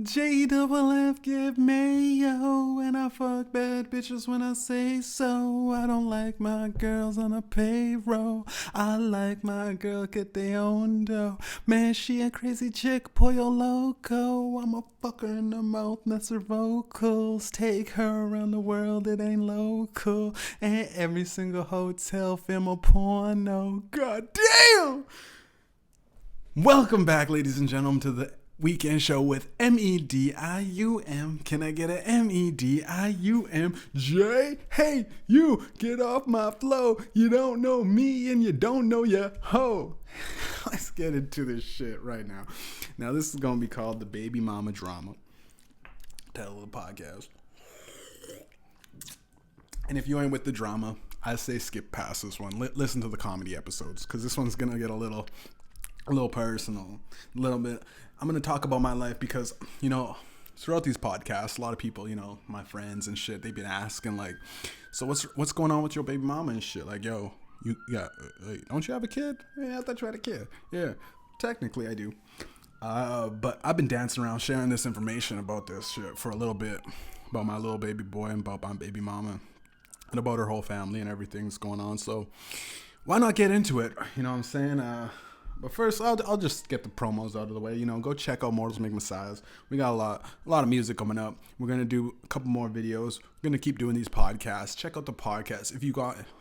J-double-F give mayo, and I fuck bad bitches when I say so. I don't like my girls on a payroll. I like my girl get their own dough. Man, she a crazy chick, pollo loco. I'm a fucker in the mouth, mess her vocals. Take her around the world, it ain't local. And every single hotel film a porno. God damn! Welcome back, ladies and gentlemen, to the weekend show with MEDIUM. Can I get a MEDIUMJay? Hey, you, get off my flow. You don't know me and you don't know ya ho. Let's get into this shit right now. Now, this is going to be called the Baby Mama Drama. Title of the podcast. And if you ain't with the drama, I say skip past this one. Listen to the comedy episodes, because this one's going to get a little personal, a little bit. I'm going to talk about my life because, you know, throughout these podcasts, a lot of people, you know, my friends and shit, they've been asking, like, so what's going on with your baby mama and shit? Like, yo, don't you have a kid? Yeah, I thought you had a kid. Yeah, technically I do. But I've been dancing around sharing this information about this shit for a little bit, about my little baby boy and about my baby mama and about her whole family and everything's going on. So why not get into it? You know what I'm saying? But first, I'll just get the promos out of the way. You know, go check out Mortals Make Messiahs. We got a lot of music coming up. We're gonna do a couple more videos. We're gonna keep doing these podcasts. Check out the podcast.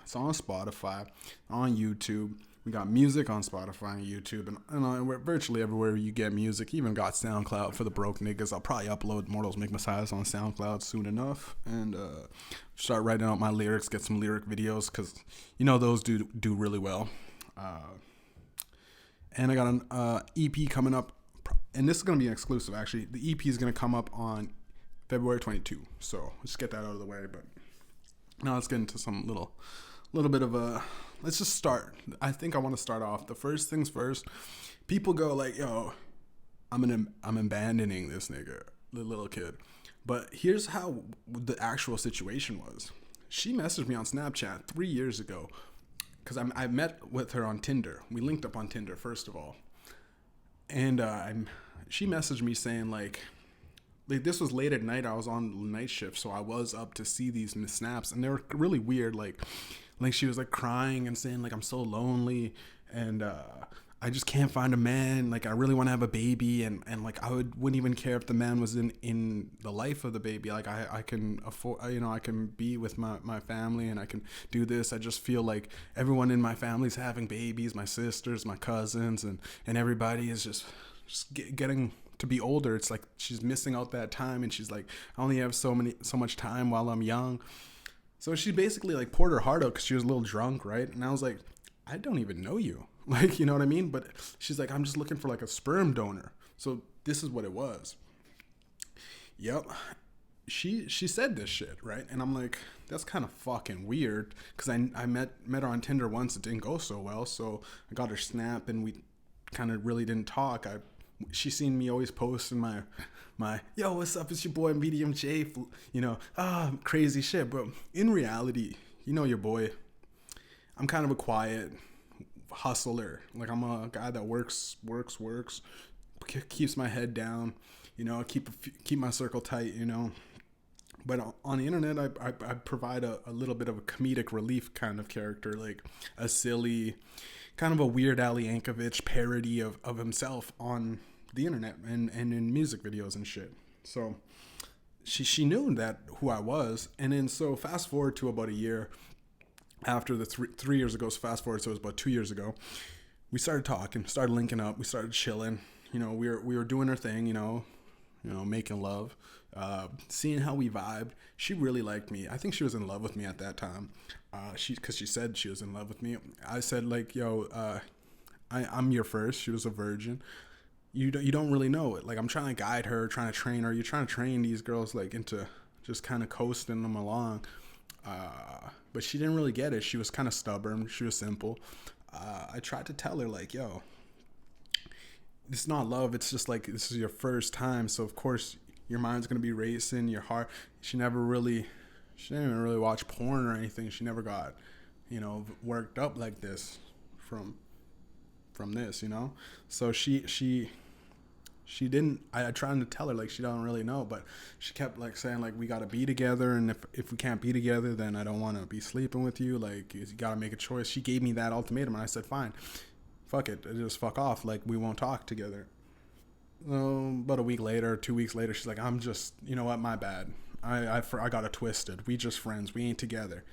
It's on Spotify, on YouTube. We got music on Spotify and YouTube, and we're virtually everywhere you get music. Even got SoundCloud for the broke niggas. I'll probably upload Mortals Make Messiahs on SoundCloud soon enough, and start writing out my lyrics. Get some lyric videos, because you know those do really well. And I got an EP coming up, and this is going to be an exclusive, actually. The EP is going to come up on February 22, so let's get that out of the way. But now let's get into some little bit of let's just start. I think I want to start off. The first things first, people go like, yo, I'm abandoning this nigga, the little kid. But here's how the actual situation was. She messaged me on Snapchat 3 years ago, because I met with her on Tinder. We linked up on Tinder, first of all. And she messaged me saying, like, this was late at night. I was on night shift, so I was up to see these snaps. And they were really weird. Like she was, like, crying and saying, like, I'm so lonely. And I just can't find a man. Like, I really want to have a baby. And like, I wouldn't even care if the man was in the life of the baby. Like, I can afford, you know, I can be with my family and I can do this. I just feel like everyone in my family's having babies, my sisters, my cousins, and everybody is just getting to be older. It's like she's missing out that time. And she's like, I only have so much time while I'm young. So she basically, like, poured her heart out because she was a little drunk, right? And I was like, I don't even know you. Like, you know what I mean? But she's like, I'm just looking for, like, a sperm donor. So this is what it was. Yep. She said this shit, right? And I'm like, that's kind of fucking weird, because I met her on Tinder once. It didn't go so well. So I got her Snap, and we kind of really didn't talk. She seen me always post in my yo, what's up? It's your boy MEDIUMJAY, you know, crazy shit. But in reality, you know your boy, I'm kind of a quiet hustler. Like, I'm a guy that works, keeps my head down, you know, keep my circle tight, you know. But on the internet, I provide a little bit of a comedic relief kind of character, like a silly, kind of a Weird Al Yankovic parody of himself on the internet and in music videos and shit. So she knew that who I was. And then, so fast forward to about a year after the 3 years ago, so fast forward, so it was about 2 years ago, we started talking, started linking up, we started chilling. You know, we were doing our thing, you know, making love, seeing how we vibed. She really liked me. I think she was in love with me at that time. Because she said she was in love with me. I said, like, yo, I'm your first. She was a virgin. You don't really know it. Like, I'm trying to guide her, trying to train her. You're trying to train these girls, like, into just kind of coasting them along. But she didn't really get it. She was kind of stubborn. She was simple. I tried to tell her, like, yo, it's not love. It's just like, this is your first time. So of course your mind's going to be racing, your heart. She didn't even really watch porn or anything. She never got, you know, worked up like this from this, you know? So she she didn't. I tried to tell her like she don't really know, but she kept like saying like we gotta be together, and if we can't be together, then I don't want to be sleeping with you. Like you gotta make a choice. She gave me that ultimatum, and I said fine, fuck it, just fuck off. Like we won't talk together. About a week later, 2 weeks later, she's like, I'm just, you know what, my bad. I got it twisted. We just friends. We ain't together.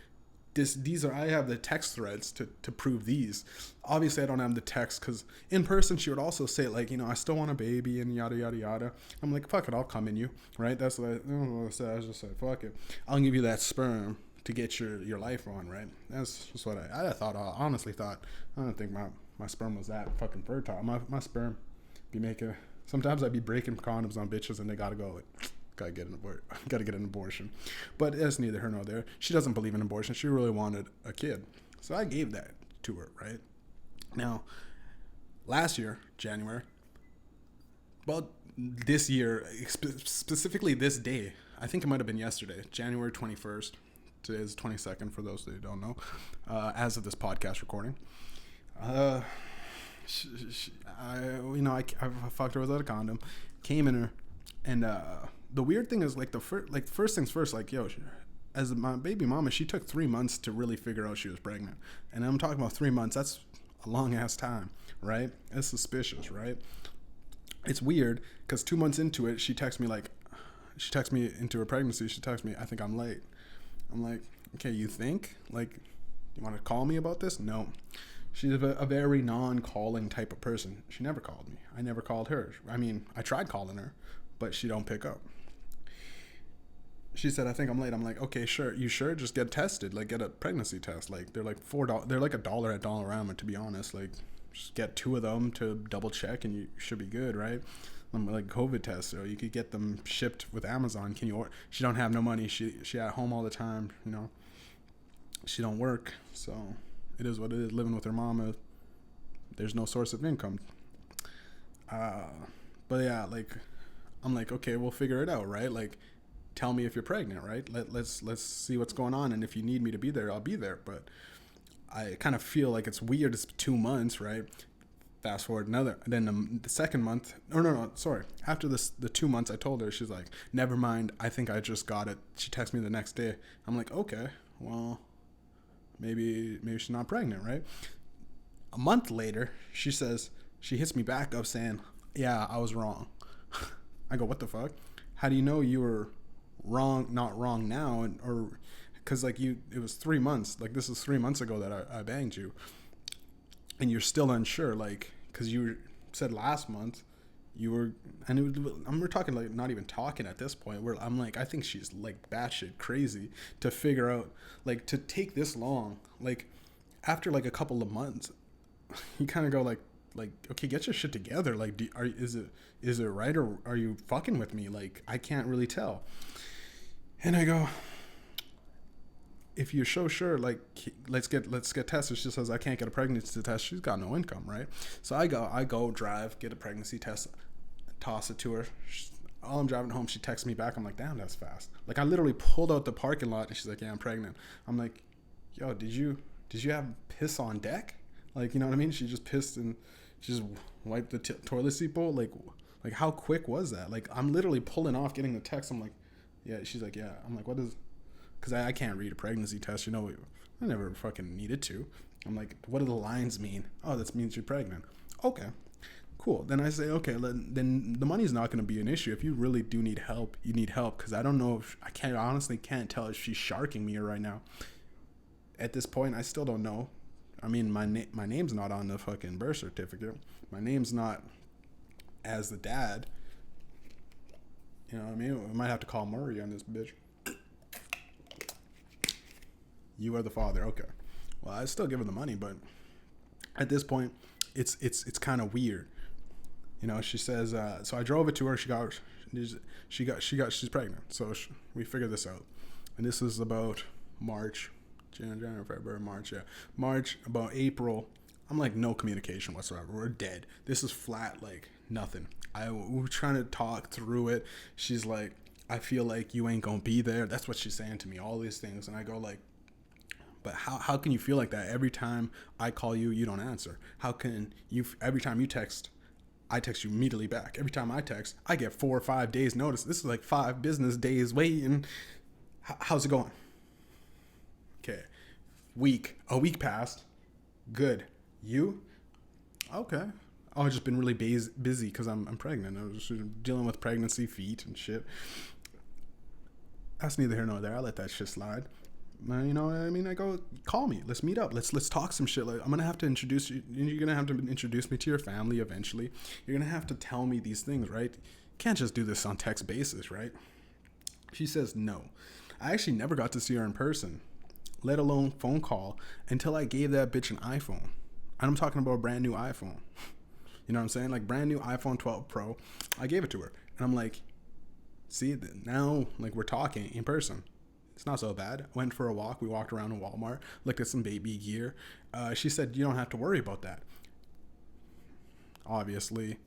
These are, I have the text threads to prove these. Obviously I don't have the text because in person she would also say like, you know, I still want a baby and yada yada yada. I'm like, fuck it, I'll come in you, right? That's what I said. I just said, fuck it, I'll give you that sperm to get your life on, right? That's just what I thought. I honestly thought. I don't think my sperm was that fucking fertile. My sperm be making, sometimes I'd be breaking condoms on bitches and they gotta go like, gotta get an abortion. But it's neither here nor there. She doesn't believe in abortion. She really wanted a kid, so I gave that to her. Right now, last year January, well, this year specifically this day, I think it might have been yesterday, January 21st. Today is 22nd for those that don't know. As of this podcast recording, I fucked her without a condom, came in her, and the weird thing is like first things first, like yo, as my baby mama, she took 3 months to really figure out she was pregnant, and I'm talking about 3 months. That's a long ass time, right? It's suspicious, right? It's weird because 2 months into it, she texts me into her pregnancy. She texts me, I think I'm late. I'm like, okay, you think? Like, you want to call me about this? No. She's a very non-calling type of person. She never called me. I never called her. I mean, I tried calling her, but she don't pick up. She said, I think I'm late. I'm like, okay, sure. You sure? Just get tested. Like, get a pregnancy test. Like, they're like $4. They're like $1 at Dollarama, to be honest. Like, just get 2 of them to double check and you should be good, right? Like COVID tests, so you could get them shipped with Amazon. Can you order? She don't have no money. She at home all the time, you know. She don't work, so it is what it is. Living with her mama, there's no source of income. But yeah, like I'm like, okay, we'll figure it out, right? Like, tell me if you're pregnant, right? Let's see what's going on, and if you need me to be there, I'll be there. But I kind of feel like it's weird. It's 2 months, right? Fast forward then the second month. No, sorry. After the 2 months, I told her, she's like, never mind. I think I just got it. She texted me the next day. I'm like, okay, well, maybe she's not pregnant, right? A month later, she hits me back up saying, yeah, I was wrong. I go, what the fuck? How do you know you were wrong, not wrong now? Or because like it was 3 months. Like this is 3 months ago that I banged you. And you're still unsure, like, because you said last month you were, and we're talking like not even talking at this point. Where I'm like, I think she's like batshit crazy to figure out, like, to take this long. Like, after like a couple of months, you kind of go like, okay, get your shit together. Like, is it right, or are you fucking with me? Like, I can't really tell. And I go, if you're so sure, like, let's get tested. She says, I can't get a pregnancy test. She's got no income, right? So I go drive, get a pregnancy test, toss it to her. While I'm driving home, she texts me back. I'm like, damn, that's fast. Like, I literally pulled out the parking lot, and she's like, yeah, I'm pregnant. I'm like, yo, did you have piss on deck? Like, you know what I mean? She just pissed and she just wiped the toilet seat bowl. Like how quick was that? Like, I'm literally pulling off, getting the text. I'm like, yeah. She's like, yeah. I'm like, what is? Because I can't read a pregnancy test. You know, I never fucking needed to. I'm like, what do the lines mean? Oh, that means you're pregnant. Okay, cool. Then I say, okay, then the money's not going to be an issue. If you really do need help, you need help. Because I don't know if honestly can't tell if she's sharking me right now. At this point, I still don't know. I mean, my name's not on the fucking birth certificate. My name's not as the dad. You know what I mean? We might have to call Murray on this bitch. You are the father. Okay. Well, I still give her the money, but at this point, it's kind of weird. You know, she says. So I drove it to her. She's pregnant. So we figured this out, and this is about March. January, February, March, yeah. March, about April, I'm like, no communication whatsoever. We're dead. This is flat, like, nothing. We're trying to talk through it. She's like, I feel like you ain't gonna be there. That's what she's saying to me, all these things. And I go like, but how can you feel like that? Every time I call you, you don't answer. How can you, every time you text, I text you immediately back. Every time I text, I get 4 or 5 days notice. This is like 5 business days waiting. How's it going? Okay. A week passed. Good. You? Okay. Oh, I've just been really busy because I'm pregnant. I was just dealing with pregnancy feet and shit. That's neither here nor there. I let that shit slide. You know what I mean? I go, call me. Let's meet up. Let's talk some shit. Like, I'm gonna have to introduce you. You're gonna have to introduce me to your family eventually. You're gonna have to tell me these things, right? You can't just do this on text basis, right? She says no. I actually never got to see her in person, let alone phone call, until I gave that bitch an iPhone. And I'm talking about a brand new iPhone. You know what I'm saying? Like brand new iPhone 12 Pro. I gave it to her. And I'm like, see, now like we're talking in person. It's not so bad. Went for a walk. We walked around in Walmart, looked at some baby gear. She said, you don't have to worry about that. Obviously,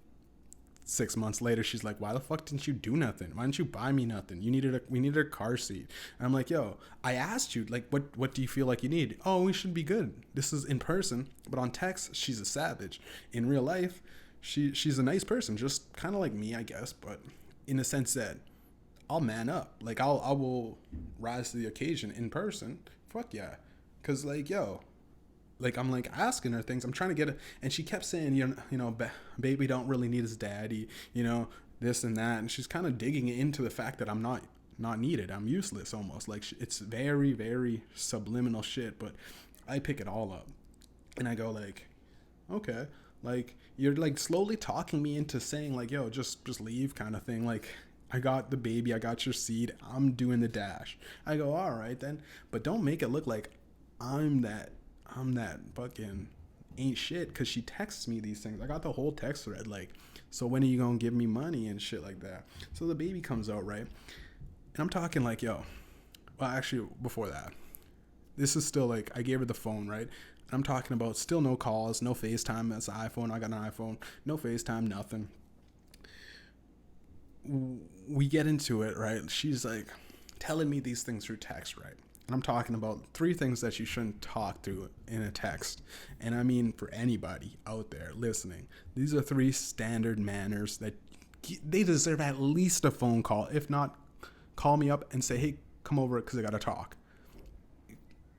6 months later, she's like, why the fuck didn't you do nothing? Why didn't you buy me nothing? We needed a car seat. And I'm like, yo, I asked you, like, what do you feel like you need? Oh, we should be good. This is in person, but on text, she's a savage. In real life, she's a nice person, just kind of like me, I guess, but in a sense that I'll man up. Like, I will rise to the occasion in person. Fuck yeah. Because, like, yo, like, I'm, like, asking her things. I'm trying to get it. And she kept saying, you know, baby don't really need his daddy, you know, this and that. And she's kind of digging into the fact that I'm not needed. I'm useless almost. Like, it's very, very subliminal shit. But I pick it all up. And I go, like, okay. Like, you're, like, slowly talking me into saying, like, yo, just leave kind of thing. Like, I got the baby, I got your seed, I'm doing the dash. I go, all right then, but don't make it look like I'm that fucking ain't shit, because she texts me these things. I got the whole text thread, like, so when are you gonna give me money and shit like that? So the baby comes out, right? And I'm talking like, yo, well, actually, before that, this is still like, I gave her the phone, right? I'm talking about still no calls, no FaceTime. That's an iPhone. I got an iPhone. No FaceTime, nothing. We get into it, right? She's like telling me these things through text, right? And I'm talking about 3 things that you shouldn't talk through in a text. And I mean, for anybody out there listening, these are 3 standard manners that they deserve at least a phone call. If not, call me up and say, hey, come over because I got to talk.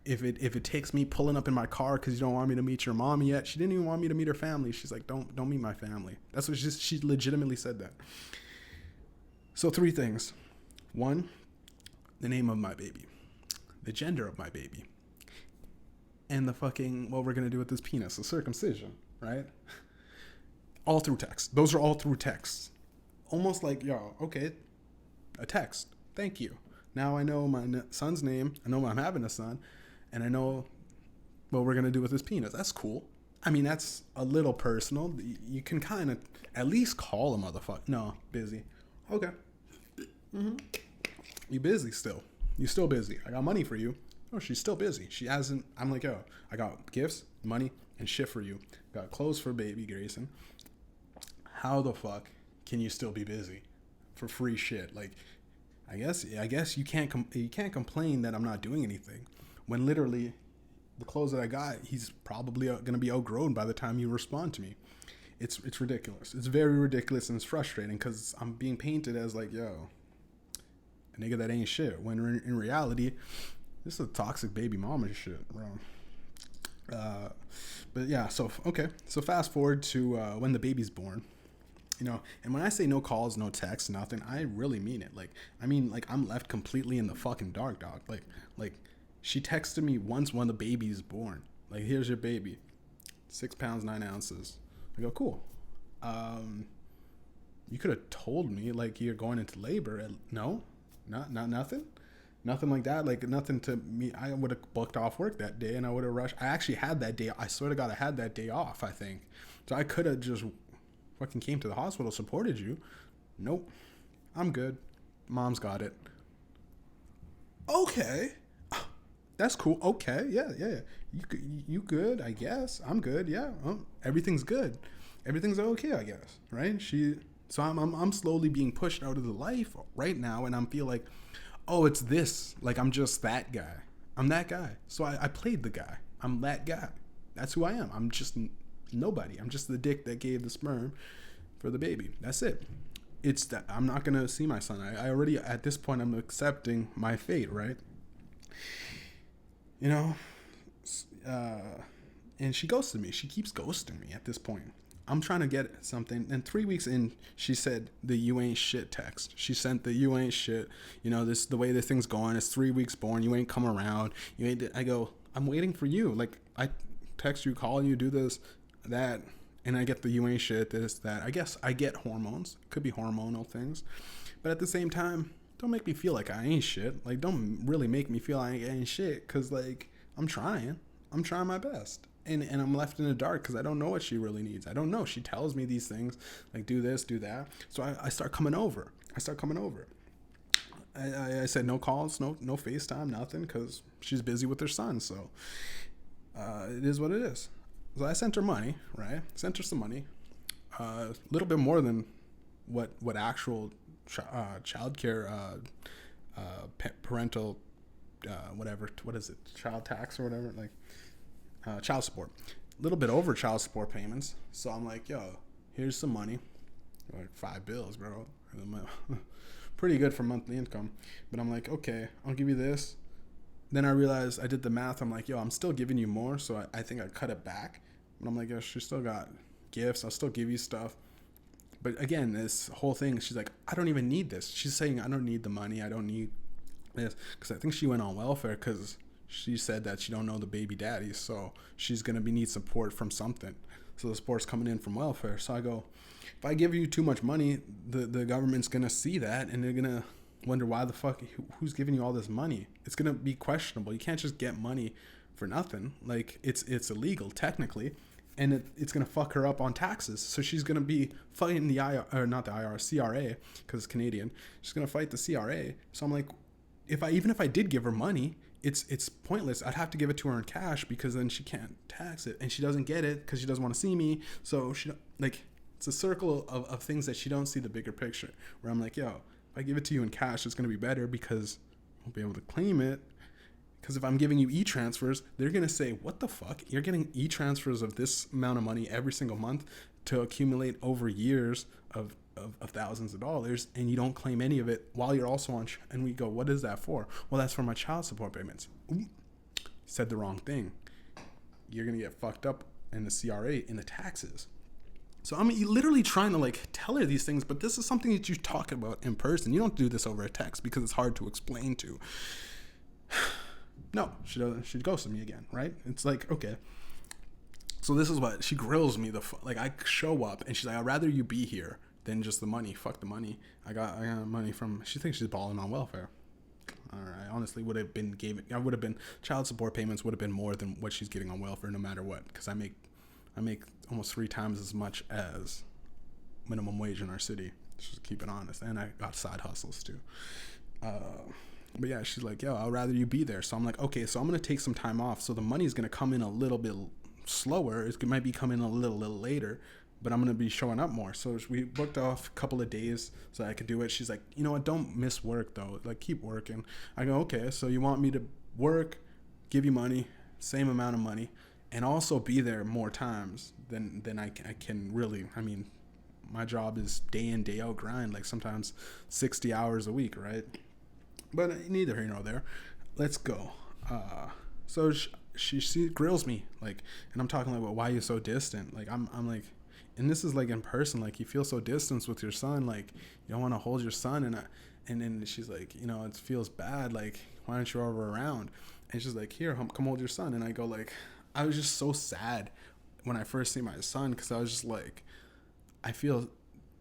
If it takes me pulling up in my car because you don't want me to meet your mom yet, she didn't even want me to meet her family. She's like, don't meet my family. That's what she legitimately said that. So 3 things. 1, the name of my baby, the gender of my baby, and the fucking what we're gonna do with this penis, the circumcision, right? All through text. Those are all through text. Almost like, yo, okay, a text. Thank you. Now I know my son's name. I know I'm having a son. And I know what we're going to do with this penis. That's cool. I mean, that's a little personal. You can kind of at least call a motherfucker. No, busy. Okay. Mm-hmm. You busy still. You still busy. I got money for you. Oh, she's still busy. She hasn't. I'm like, yo, I got gifts, money, and shit for you. Got clothes for baby Grayson. How the fuck can you still be busy for free shit? Like, I guess you can't complain that I'm not doing anything. When literally the clothes that I got, he's probably going to be outgrown by the time you respond to me. It's ridiculous. It's very ridiculous, and it's frustrating because I'm being painted as like, yo, a nigga that ain't shit. When in reality, this is a toxic baby mama shit, bro. But yeah, so fast forward to when the baby's born. You know, and when I say no calls, no texts, nothing, I really mean it. Like, I mean, like, I'm left completely in the fucking dark, dog. Like, she texted me once when the baby's born. Like, here's your baby, 6 pounds, 9 ounces. I go, cool. You could have told me, like, you're going into labor. No, not nothing. Nothing like that. Like, nothing to me. I would have booked off work that day, and I would have rushed. I actually had that day. I swear to God, I had that day off, I think. So I could have just fucking came to the hospital, supported you. Nope. I'm good. Mom's got it. Okay. That's cool. Okay. Yeah. You good, I guess. I'm good. Yeah. Everything's good. Everything's okay, I guess. Right? So I'm slowly being pushed out of the life right now, and I feel like, oh, it's this. Like, I'm just that guy. I'm that guy. So I played the guy. I'm that guy. That's who I am. I'm just nobody. I'm just the dick that gave the sperm for the baby. That's it. It's that I'm not gonna see my son. I already, at this point, I'm accepting my fate, right? You know, and she ghosted me. She keeps ghosting me at this point. I'm trying to get something, and 3 weeks in, she said the "you ain't shit" text. She sent the "you ain't shit." You know, this the way this thing's going. It's 3 weeks born. You ain't come around. You ain't. I go, I'm waiting for you. Like, I text you, call you, do this, that, and I get the "you ain't shit," this, that. I guess I get hormones. Could be hormonal things, but at the same time, don't make me feel like I ain't shit. Like, don't really make me feel like I ain't shit, because, like, I'm trying my best. And I'm left in the dark because I don't know what she really needs. I don't know. She tells me these things, like, do this, do that. So I start coming over. I said no calls, no FaceTime, nothing, because she's busy with her son. So it is what it is. So I sent her money, right? Sent her some money. A little bit more than what actual childcare, parental, whatever, what is it? Child tax or whatever, like. Child support, a little bit over child support payments. So I'm like, yo, here's some money, like 5 bills, bro. Pretty good for monthly income. But I'm like, okay, I'll give you this. Then I realized, I did the math. I'm like, yo, I'm still giving you more. So I think I cut it back. But I'm like, yo, she still got gifts. I'll still give you stuff. But again, this whole thing, she's like, I don't even need this. She's saying, I don't need the money. I don't need this. Because I think she went on welfare because she said that she don't know the baby daddy, so she's gonna need support from something. So the support's coming in from welfare. So I go, if I give you too much money, the government's gonna see that, and they're gonna wonder why the fuck, who's giving you all this money? It's gonna be questionable. You can't just get money for nothing. Like, it's illegal technically, and it's gonna fuck her up on taxes. So she's gonna be fighting the not the IRS, CRA, because it's Canadian. She's gonna fight the CRA. So I'm like, even if I did give her money, it's pointless. I'd have to give it to her in cash, because then she can't tax it, and she doesn't get it because she doesn't want to see me. So she, like, it's a circle of things that she don't see the bigger picture, where I'm like, yo, if I give it to you in cash, it's going to be better because I'll be able to claim it. Because if I'm giving you e-transfers, they're going to say, what the fuck? You're getting e-transfers of this amount of money every single month to accumulate over years of thousands of dollars, and you don't claim any of it while you're also on. And we go, what is that for? Well, that's for my child support payments. Ooh, said the wrong thing. You're going to get fucked up in the CRA, in the taxes. So I'm literally trying to, like, tell her these things, but this is something that you talk about in person. You don't do this over a text because it's hard to explain to. No, she doesn't. She ghosted me again, right? It's like, okay. So this is what she grills me. Like, I show up and she's like, I'd rather you be here than just the money. Fuck the money. I got money from. She thinks she's balling on welfare. All right. Honestly, child support payments would have been more than what she's getting on welfare, no matter what. Because I make almost 3 times as much as minimum wage in our city. Just keep it honest. And I got side hustles too. But yeah, she's like, yo, I'd rather you be there. So I'm like, okay, so I'm gonna take some time off. So the money's gonna come in a little bit slower. It might be coming a little later, but I'm going to be showing up more. So we booked off a couple of days so I could do it. She's like, you know what? Don't miss work though. Like, keep working. I go, okay. So you want me to work, give you money, same amount of money, and also be there more times than I can really. I mean, my job is day in, day out grind, like sometimes 60 hours a week, right? But neither here nor there. Let's go. So she grills me, like, and I'm talking like, well, why are you so distant? Like, I'm like, and this is like in person, like, you feel so distant with your son, like, you don't want to hold your son, and then she's like, you know, it feels bad, like, why aren't you over around? And she's like, here, come hold your son. And I go, like, I was just so sad when I first see my son, because I was just like, I feel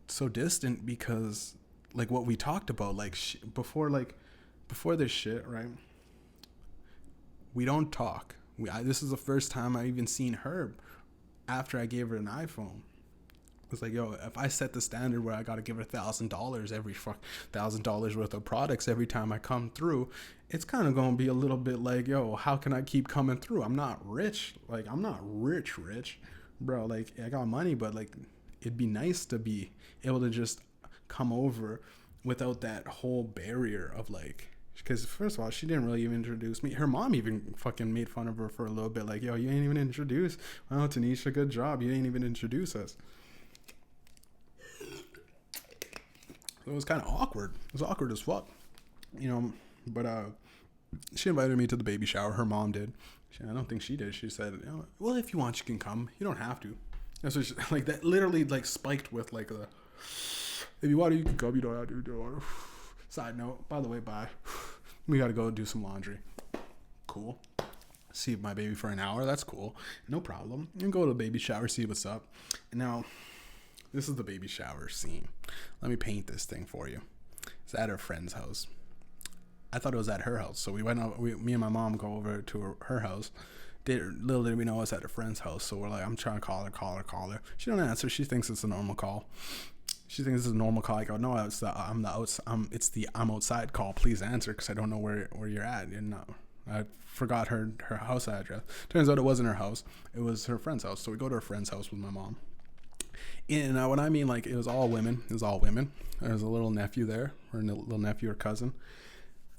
so distant because, like, what we talked about, like, before this shit, right? We don't talk. This is the first time I even seen her after I gave her an iPhone. It's like, yo, if I set the standard where I got to give her $1,000 every $1,000 worth of products every time I come through, it's kind of going to be a little bit like, yo, how can I keep coming through? I'm not rich. Like, I'm not rich, bro. Like, I got money, but, like, it'd be nice to be able to just come over without that whole barrier of, like, because first of all, she didn't really even introduce me. Her mom even fucking made fun of her for a little bit. Like, yo, you ain't even introduced. Oh, Tanisha, good job. You ain't even introduce us. So it was kind of awkward. It was awkward as fuck, you know. But she invited me to the baby shower. Her mom did. I don't think she did. She said, well, if you want, you can come. You don't have to. That's what she, like that literally like spiked with like a, if you want, you can come. You don't have to. Side note, by the way, bye. We got to go do some laundry. Cool. See my baby for an hour. That's cool. No problem. You can go to the baby shower, see what's up. And now, this is the baby shower scene. Let me paint this thing for you. It's at her friend's house. I thought it was at her house. So we went out, me and my mom go over to her house. Little did we know it's at a friend's house. So we're like, I'm trying to call her. She don't answer. She thinks it's a normal call. She thinks it's a normal call. I go, no, it's the I'm outside call. Please answer because I don't know where you're at. And I forgot her house address. Turns out it wasn't her house. It was her friend's house. So we go to her friend's house with my mom. And when I mean like it was all women. There was a little nephew there, or a little nephew or cousin.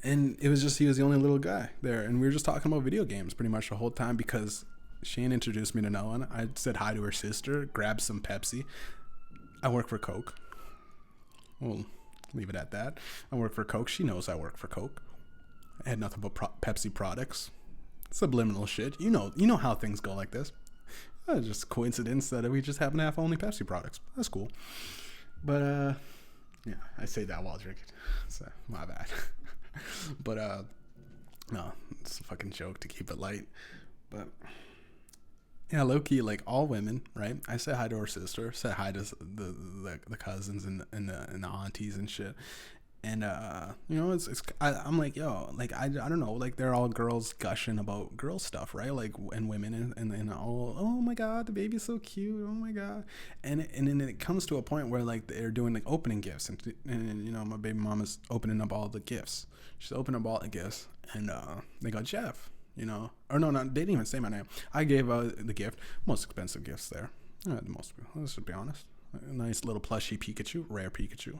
And it was just, he was the only little guy there. And we were just talking about video games pretty much the whole time because Shane introduced me to no one. I said hi to her sister, grabbed some Pepsi. I work for Coke. We'll leave it at that. I work for Coke. She knows I work for Coke. I had nothing but Pepsi products. Subliminal shit. You know how things go like this. It's just a coincidence that we just happen to have only Pepsi products. That's cool. But, yeah, I say that while drinking. So, my bad. But no, it's a fucking joke to keep it light. But yeah, low key, like all women, right? I said hi to her sister, said hi to the cousins and the aunties and shit. And I'm like, yo, like I don't know, like they're all girls gushing about girl stuff, right? Like, and women and all, oh my god, the baby's so cute, oh my god. And then it comes to a point where like they're doing like opening gifts, and my baby mama's opening up all the gifts. She's opening up all the gifts, and they got Jeff, or no, they didn't even say my name. I gave the gift, most expensive gifts there. Let's just be honest. A nice little plushy Pikachu, rare Pikachu.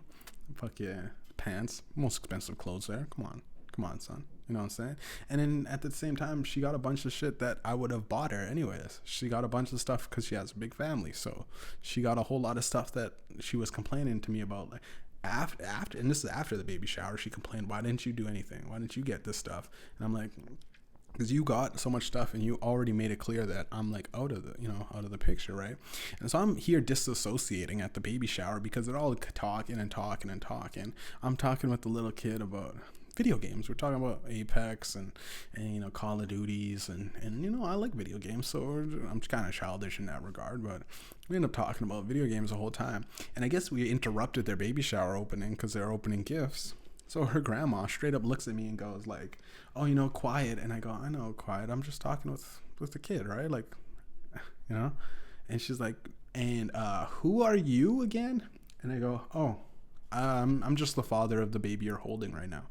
Fuck yeah. Pants, most expensive clothes there. Come on, son. You know what I'm saying? And then at the same time, she got a bunch of shit that I would have bought her anyways. She got a bunch of stuff because she has a big family. So she got a whole lot of stuff that she was complaining to me about. Like after, and this is after the baby shower, she complained, why didn't you do anything? Why didn't you get this stuff? And I'm like, because you got so much stuff and you already made it clear that I'm like out of the picture, right? And so I'm here disassociating at the baby shower because they're all talking. I'm talking with the little kid about video games. We're talking about Apex and Call of Duties and I like video games, so I'm kind of childish in that regard, but we end up talking about video games the whole time. And I guess we interrupted their baby shower opening because they're opening gifts. So her grandma straight up looks at me and goes like, oh, quiet. And I go, I know, quiet. I'm just talking with the kid, right? Like, And she's like, and who are you again? And I go, oh, I'm just the father of the baby you're holding right now.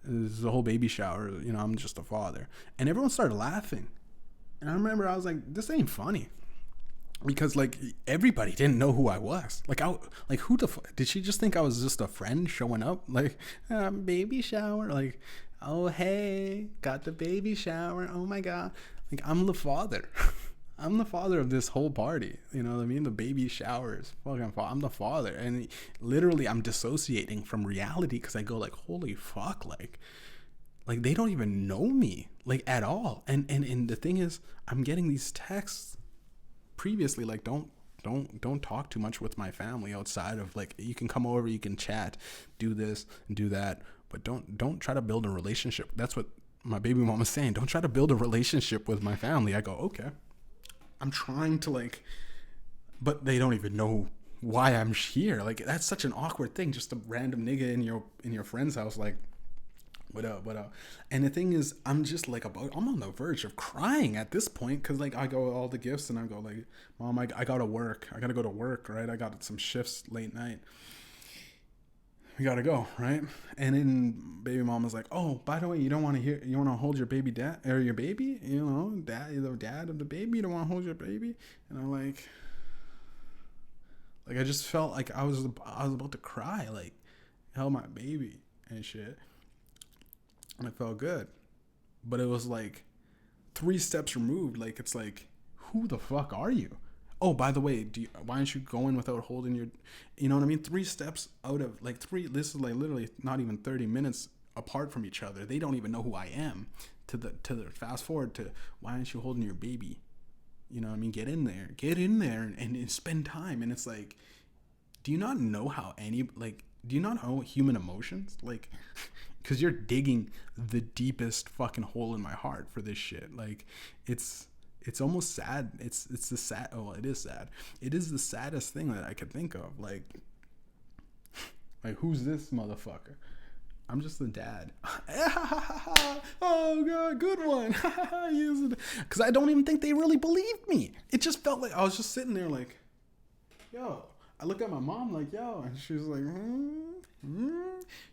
This is a whole baby shower. I'm just a father. And everyone started laughing. And I remember I was like, this ain't funny. Because like everybody didn't know who I was. Like who the fuck did she just think I was just a friend showing up? Like baby shower. Like, oh hey, got the baby shower. Oh my god. Like I'm the father. I'm the father of this whole party. You know what I mean? The baby showers. Fucking I'm the father, and literally I'm dissociating from reality because I go like, holy fuck, like they don't even know me like at all. And the thing is, I'm getting these texts previously like don't talk too much with my family outside of like, you can come over, you can chat, do this and do that, but don't try to build a relationship. That's what my baby mom was saying. Don't try to build a relationship with my family. I go, okay. I'm trying to like, but they don't even know why I'm here. Like that's such an awkward thing. Just a random nigga in your friend's house. Like, what up? And the thing is, I'm just like I'm on the verge of crying at this point. Cause like I go all the gifts and I go like, mom, I gotta work. I gotta go to work. Right. I got some shifts late night. We gotta go, right? And then baby mom was like, oh, by the way, you want to hold your baby dad or your baby, the dad of the baby, you don't want to hold your baby. And I'm like I just felt like I was about to cry, like held my baby and shit. And I felt good, but it was like 3 steps removed. Like, it's like, who the fuck are you? Oh, by the way, why aren't you going without holding your, you know what I mean? 3 steps out of like this is like literally not even 30 minutes apart from each other. They don't even know who I am. To the fast forward to, why aren't you holding your baby? You know what I mean? Get in there and spend time. And it's like, do you not know do you not know human emotions? Like, because you're digging the deepest fucking hole in my heart for this shit. Like, it's almost sad. It's the sad. Oh, it is sad. It is the saddest thing that I could think of. Like who's this motherfucker? I'm just the dad. Oh god, good one. Because I don't even think they really believed me. It just felt like I was just sitting there like, yo. I look at my mom like, yo, and she's like,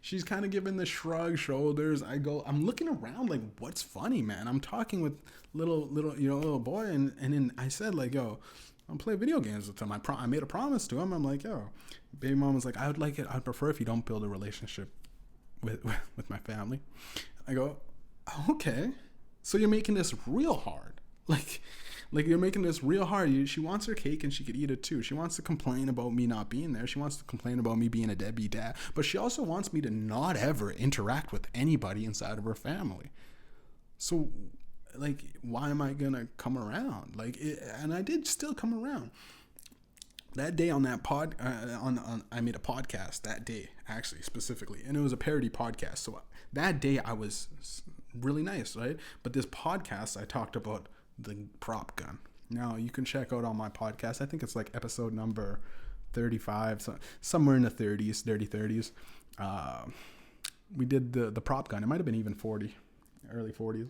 She's kind of giving the shrug shoulders. I'm looking around like, what's funny, man? I'm talking with little boy, and then I said like, yo, I'll play video games with him. I made a promise to him. I'm like, yo, baby mom was like, I'd prefer if you don't build a relationship with my family. I go, okay, so you're making this real hard, like you're making this real hard. She wants her cake and she could eat it too. She wants to complain about me not being there. She wants to complain about me being a deadbeat dad, but she also wants me to not ever interact with anybody inside of her family. So like, why am I gonna come around? And I did still come around. That day on that I made a podcast that day, actually, specifically, and it was a parody podcast. So that day I was really nice, right? But this podcast, I talked about the prop gun. Now you can check out on my podcast. I think it's like episode number 35, so somewhere in the 30s, dirty 30s. We did the prop gun. It might have been even 40, early 40s.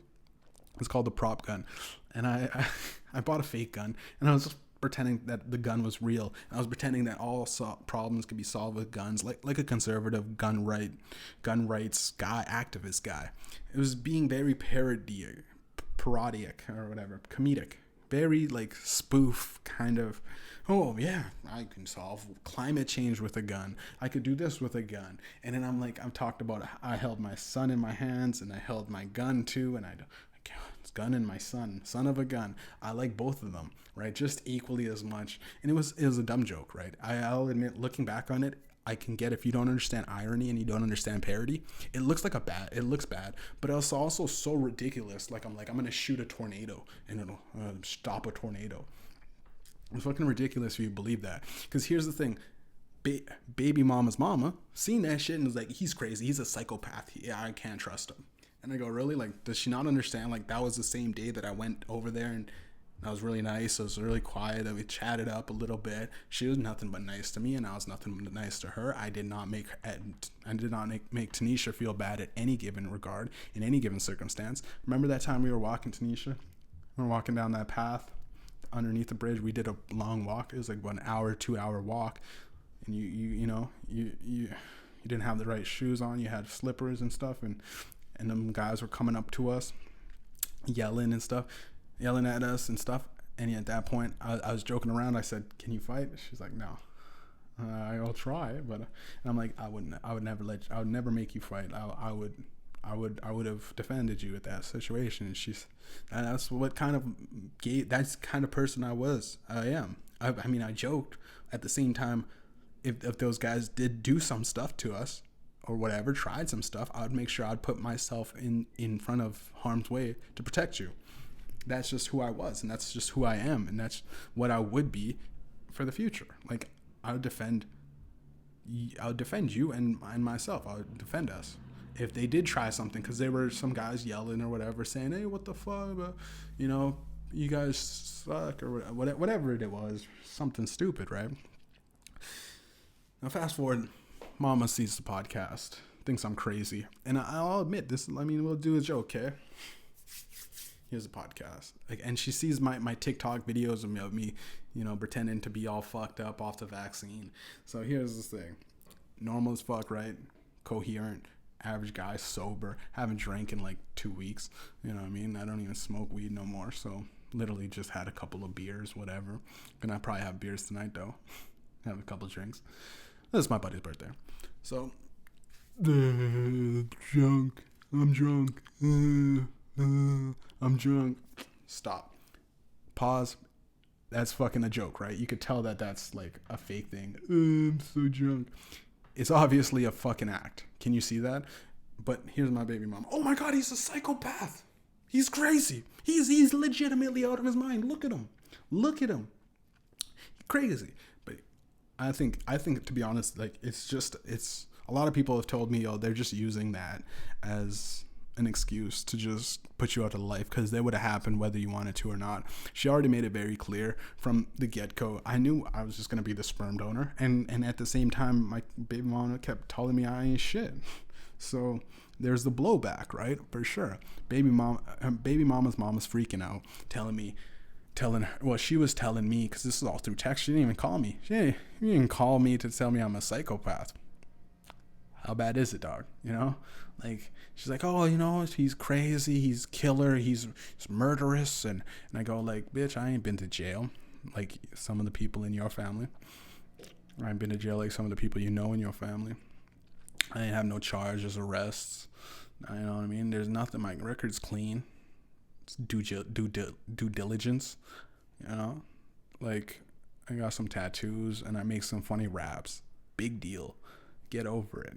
It's called the prop gun, and I bought a fake gun, and I was just pretending that the gun was real. I was pretending that all problems could be solved with guns, like a conservative gun rights guy, activist guy. It was being very parodic or whatever, comedic, very like spoof kind of. Oh yeah, I can solve climate change with a gun. I could do this with a gun. And then I'm talked about, I held my son in my hands and I held my gun too, and it's gun and my son of a gun. I like both of them, right? Just equally as much. And it was a dumb joke, right? I'll admit, looking back on it, I can get, if you don't understand irony and you don't understand parody, it looks bad, but it's also so ridiculous. Like, I'm going to shoot a tornado and it'll stop a tornado. It's fucking ridiculous if you believe that. Because here's the thing. Baby mama's mama seen that shit and was like, he's crazy. He's a psychopath. Yeah, I can't trust him. And I go, really? Like, does she not understand? Like, that was the same day that I went over there and that was really nice. It was really quiet. That we chatted up a little bit. She was nothing but nice to me, and I was nothing but nice to her. I did not make Tanisha feel bad at any given regard, in any given circumstance. Remember that time we were walking, Tanisha? We were walking down that path underneath the bridge. We did a long walk. It was like 1 hour, 2 hour walk, and you didn't have the right shoes on. You had slippers and stuff, and them guys were coming up to us, yelling at us and stuff. And at that point, I was joking around. I said, "Can you fight?" She's like, "No." I'll try, but and I'm like, I would never make you fight. I would have defended you at that situation. And that's the kind of person I am. I mean, I joked at the same time. If those guys did do some stuff to us, or whatever, tried some stuff, I would make sure I'd put myself in front of harm's way to protect you. That's just who I was, and that's just who I am, and that's what I would be for the future. Like, I would defend you and myself. I would defend us if they did try something, because there were some guys yelling or whatever, saying, "Hey, what the fuck, you guys suck," or whatever it was, something stupid, right? Now, fast forward. Mama sees the podcast, thinks I'm crazy, and I'll admit this. I mean, we'll do a joke, okay? Here's the podcast, and she sees my TikTok videos of me, pretending to be all fucked up off the vaccine. So here's this thing: normal as fuck, right? Coherent, average guy, sober, haven't drank in like 2 weeks. You know what I mean? I don't even smoke weed no more, so literally just had a couple of beers, whatever. Gonna probably have beers tonight though. Have a couple of drinks. This is my buddy's birthday. So, I'm drunk. I'm drunk. Stop. Pause. that's fucking a joke, right? You could tell that that's like a fake thing. I'm so drunk. It's obviously a fucking act. Can you see that? But here's my baby mom. Oh my God, he's a psychopath. He's crazy. He's legitimately out of his mind. Look at him. Look at him. Crazy. But I think to be honest, like it's a lot of people have told me, oh, they're just using that as an excuse to just put you out of life because that would have happened whether you wanted to or not. She already made it very clear from the get-go. I knew I was just going to be the sperm donor, and at the same time my baby mama kept telling me I ain't shit. So there's the blowback, right? For sure. Baby mama's mama's freaking out, she was telling me, because this is all through text. She didn't even call me. She didn't call me to tell me I'm a psychopath. How bad is it, dog? You know, like she's like, oh, you know, he's crazy, he's killer, he's murderous, and I go like, bitch, I ain't been to jail like some of the people in your family. I ain't been to jail like some of the people you know in your family. I ain't have no charges, arrests. You know what I mean? There's nothing. My record's clean. It's due diligence. You know, like I got some tattoos and I make some funny raps. Big deal. Get over it.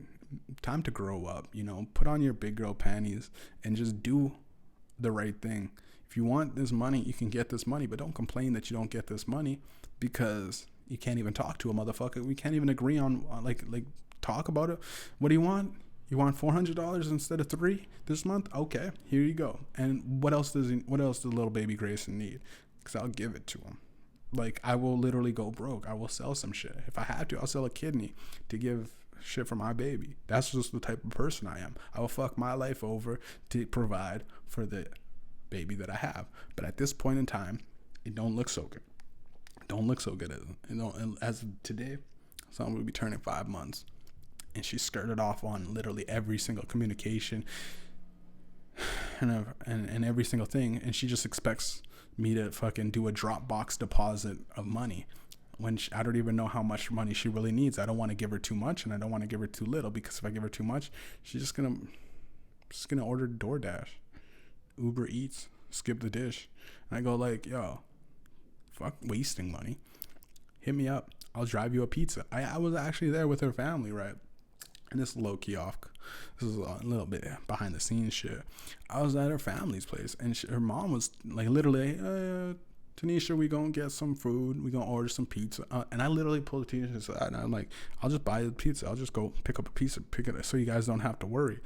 Time to grow up. You know, put on your big girl panties and just do the right thing. If you want this money, you can get this money, but don't complain that you don't get this money because you can't even talk to a motherfucker. We can't even agree on like talk about it. What do you want? You want $400 instead of $3 this month? Okay, here you go. And what else does little baby Grayson need? Because I'll give it to him. Like, I will literally go broke. I will sell some shit. If I have to, I'll sell a kidney to give shit for my baby. That's just the type of person I am. I will fuck my life over to provide for the baby that I have. But at this point in time, it don't look so good. It don't look so good. As of today, someone will be turning 5 months. And she skirted off on literally every single communication and every single thing. And she just expects me to fucking do a Dropbox deposit of money when I don't even know how much money she really needs. I don't want to give her too much and I don't want to give her too little, because if I give her too much, she's just gonna order DoorDash, Uber Eats, skip the dish. And I go like, yo, fuck wasting money. Hit me up. I'll drive you a pizza. I was actually there with her family, right? And this is low key off. This is a little bit behind the scenes shit. I was at her family's place, and her mom was like, literally, Tanisha, we gonna get some food. We gonna order some pizza. And I literally pulled Tanisha aside, and I'm like, I'll just buy the pizza. I'll just go pick up a pizza, pick it, so you guys don't have to worry.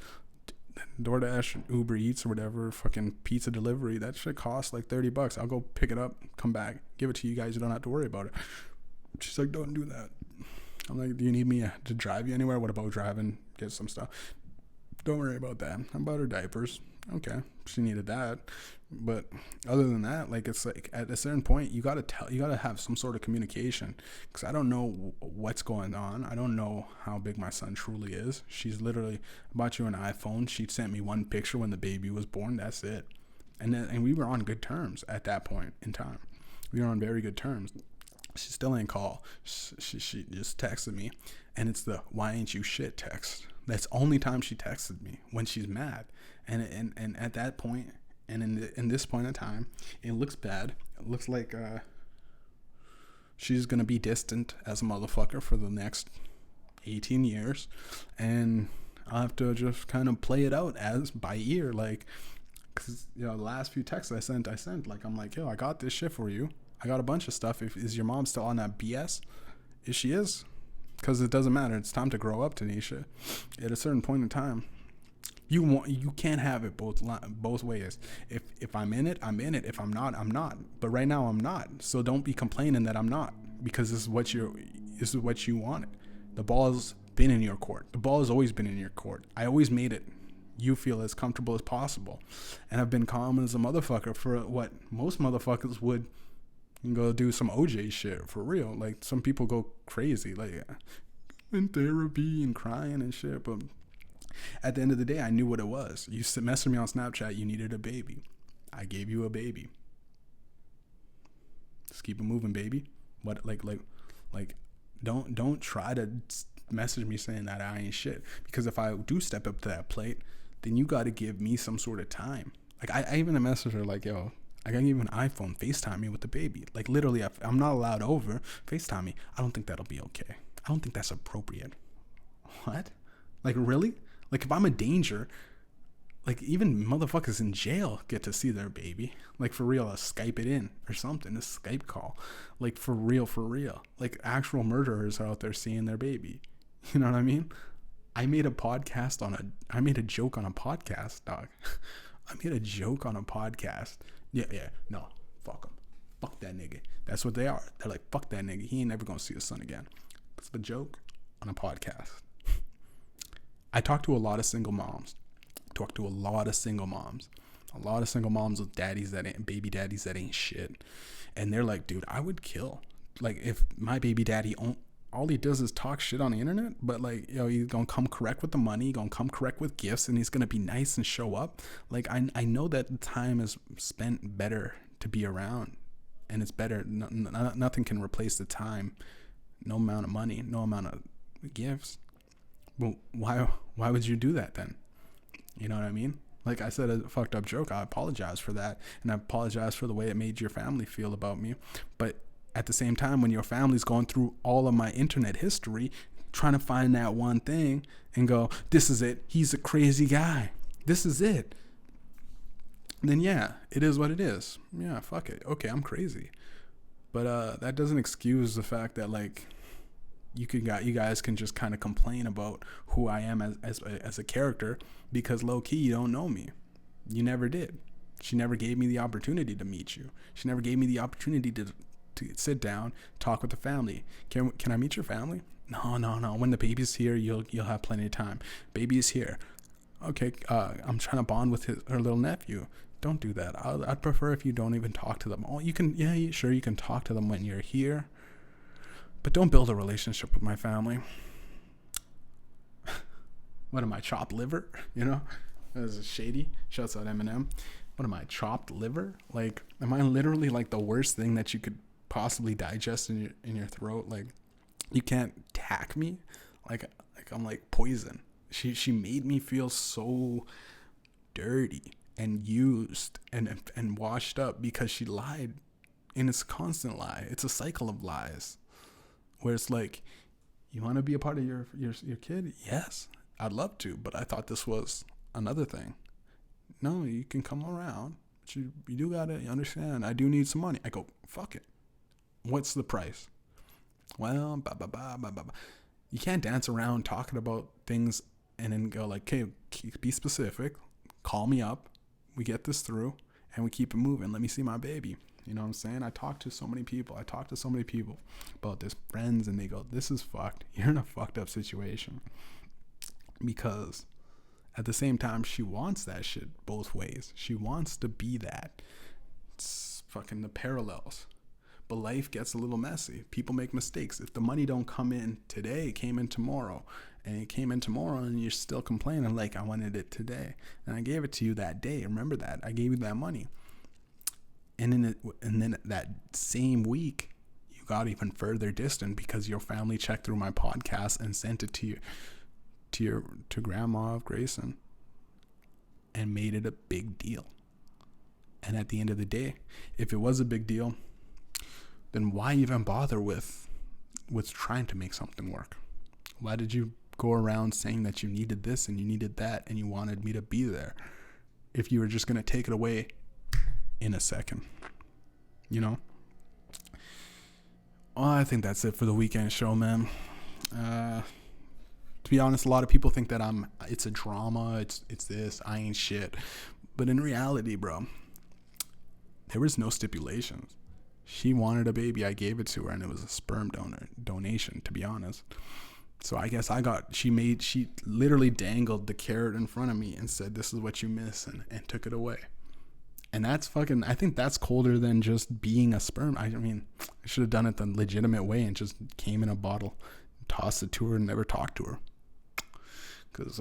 DoorDash, Uber Eats, or whatever, fucking pizza delivery, that shit costs like $30. I'll go pick it up, come back, give it to you guys. You don't have to worry about it. She's like, don't do that. I'm like, do you need me to drive you anywhere? What about driving, get some stuff? Don't worry about that. How about her diapers? Okay, she needed that. But other than that, like, it's like at a certain point, you gotta have some sort of communication, because I don't know what's going on. I don't know how big my son truly is. She's literally, I bought you an iPhone. She sent me one picture when the baby was born. That's it. And we were on good terms at that point in time. We were on very good terms. She still ain't call. She just texted me, and it's the "why ain't you shit" text. That's the only time she texted me, when she's mad. And at that point, and in this point in time, it looks bad. It looks like she's gonna be distant as a motherfucker for the next 18 years, and I'll have to just kind of play it out as by ear, like, because the last few texts I sent, like, I'm like, yo, I got this shit for you. I got a bunch of stuff. Is your mom still on that BS? If she is, because it doesn't matter. It's time to grow up, Tanisha. At a certain point in time, you can't have it both ways. If I'm in it, I'm in it. If I'm not, I'm not. But right now, I'm not. So don't be complaining that I'm not, because this is what you wanted. The ball has been in your court. The ball has always been in your court. I always made it you feel as comfortable as possible, and I've been calm as a motherfucker for what most motherfuckers would. And go do some OJ shit for real. Like, some people go crazy, like in therapy and crying and shit. But at the end of the day, I knew what it was. You messaged me on Snapchat. You needed a baby. I gave you a baby. Just keep it moving, baby. What like don't try to message me saying that I ain't shit, because if I do step up to that plate, then you got to give me some sort of time. Like, I even messaged her like, yo, I gotta give you an iPhone, FaceTime me with the baby. Like, literally, if I'm not allowed over, FaceTime me. I don't think that'll be okay. I don't think that's appropriate. What? Like, really? Like, if I'm a danger, like, even motherfuckers in jail get to see their baby. Like, for real, I'll Skype it in or something, a Skype call. Like, for real, for real. Like, actual murderers are out there seeing their baby. You know what I mean? I made a joke on a podcast, dog. I made a joke on a podcast. Yeah, no, fuck him. Fuck that nigga. That's what they are. They're like, fuck that nigga. He ain't never gonna see his son again. It's the joke on a podcast. I talk to a lot of single moms. A lot of single moms with baby daddies that ain't shit. And they're like, dude, I would kill. Like, if my baby daddy all he does is talk shit on the internet, but like, he's gonna come correct with the money, gonna come correct with gifts, and he's gonna be nice and show up. Like, I know that the time is spent better to be around, and it's better. Nothing can replace the time. No amount of money, no amount of gifts. Well, why would you do that then? You know what I mean? Like, I said a fucked up joke. I apologize for that, and I apologize for the way it made your family feel about me. But at the same time, when your family's going through all of my internet history, trying to find that one thing and go, this is it. He's a crazy guy. This is it. Then yeah, it is what it is. Yeah, fuck it. Okay, I'm crazy. But that doesn't excuse the fact that, like, you guys can just kind of complain about who I am as a character, because low key you don't know me. You never did. She never gave me the opportunity to meet you. She never gave me the opportunity to sit down, talk with the family. Can I meet your family? No. When the baby's here, you'll have plenty of time. Baby is here. Okay, I'm trying to bond with her little nephew. Don't do that. I'd prefer if you don't even talk to them. Oh, you can, yeah, sure, you can talk to them when you're here, but don't build a relationship with my family. What am I, chopped liver? You know, that's shady. Shouts out Eminem. What am I, chopped liver? Like, am I literally like the worst thing that you could possibly digest in your throat? Like, you can't tack me. Like I'm like poison. She made me feel so dirty and used and washed up because she lied, and it's a constant lie. It's a cycle of lies where it's like, you want to be a part of your kid? Yes, I'd love to, but I thought this was another thing. No, you can come around, but you do gotta understand, I do need some money. I go, fuck it. What's the price? Well, you can't dance around talking about things and then go like, okay, be specific. Call me up. We get this through and we keep it moving. Let me see my baby. You know what I'm saying? I talk to so many people about this, friends, and they go, this is fucked. You're in a fucked up situation. Because at the same time, she wants that shit both ways. She wants to be that. It's fucking the parallels. But life gets a little messy. People make mistakes. If the money don't come in today, it came in tomorrow. And it came in tomorrow and you're still complaining like, I wanted it today. And I gave it to you that day. Remember that. I gave you that money. And then that same week, you got even further distant because your family checked through my podcast and sent it to Grandma of Grayson and made it a big deal. And at the end of the day, if it was a big deal, then why even bother with trying to make something work? Why did you go around saying that you needed this and you needed that and you wanted me to be there if you were just going to take it away in a second? You know? Well, I think that's it for the weekend show, man. To be honest, a lot of people think that it's a drama, it's this, I ain't shit. But in reality, bro, there was no stipulations. She wanted a baby, I gave it to her, and it was a sperm donation, to be honest. So I guess she literally dangled the carrot in front of me and said, this is what you miss, and took it away. And that's fucking, I think that's colder than just being a sperm. I mean, I should have done it the legitimate way and just came in a bottle, tossed it to her, and never talked to her. Because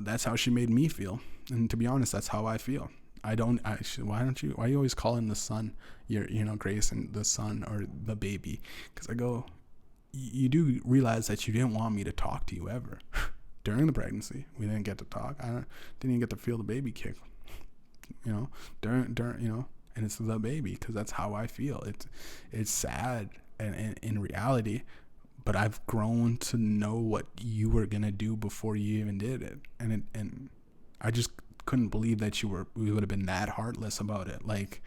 that's how she made me feel. And to be honest, that's how I feel. Why are you always calling the son, Grace and the son or the baby? Because I go, you do realize that you didn't want me to talk to you ever. During the pregnancy, we didn't get to talk. I didn't even get to feel the baby kick. During and it's the baby, because that's how I feel. It's sad, and in reality, but I've grown to know what you were gonna do before you even did it, and I just couldn't believe that we would have been that heartless about it. Like,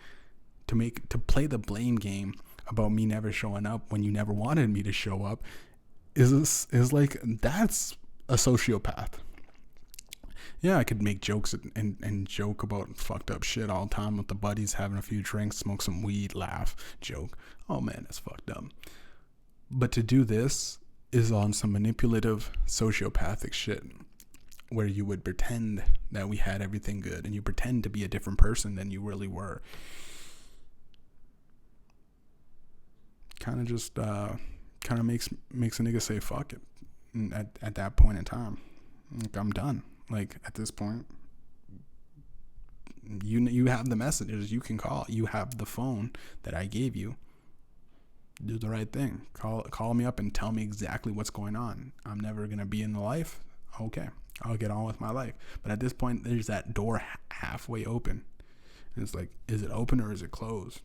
to play the blame game about me never showing up when you never wanted me to show up is like, that's a sociopath. Yeah, I could make jokes and joke about fucked up shit all the time with the buddies, having a few drinks, smoke some weed, laugh, joke. Oh man, that's fucked up. But to do this is on some manipulative sociopathic shit, where you would pretend that we had everything good, and you pretend to be a different person than you really were. Kind of just kind of makes a nigga say fuck it at that point in time. Like, I'm done. Like, at this point, you have the messages, you can call, you have the phone that I gave you. Do the right thing. Call me up and tell me exactly what's going on. I'm never gonna be in the life. Okay, I'll get on with my life. But at this point, there's that door halfway open, and it's like, is it open or is it closed?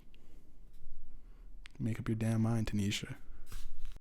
Make up your damn mind, Tanisha.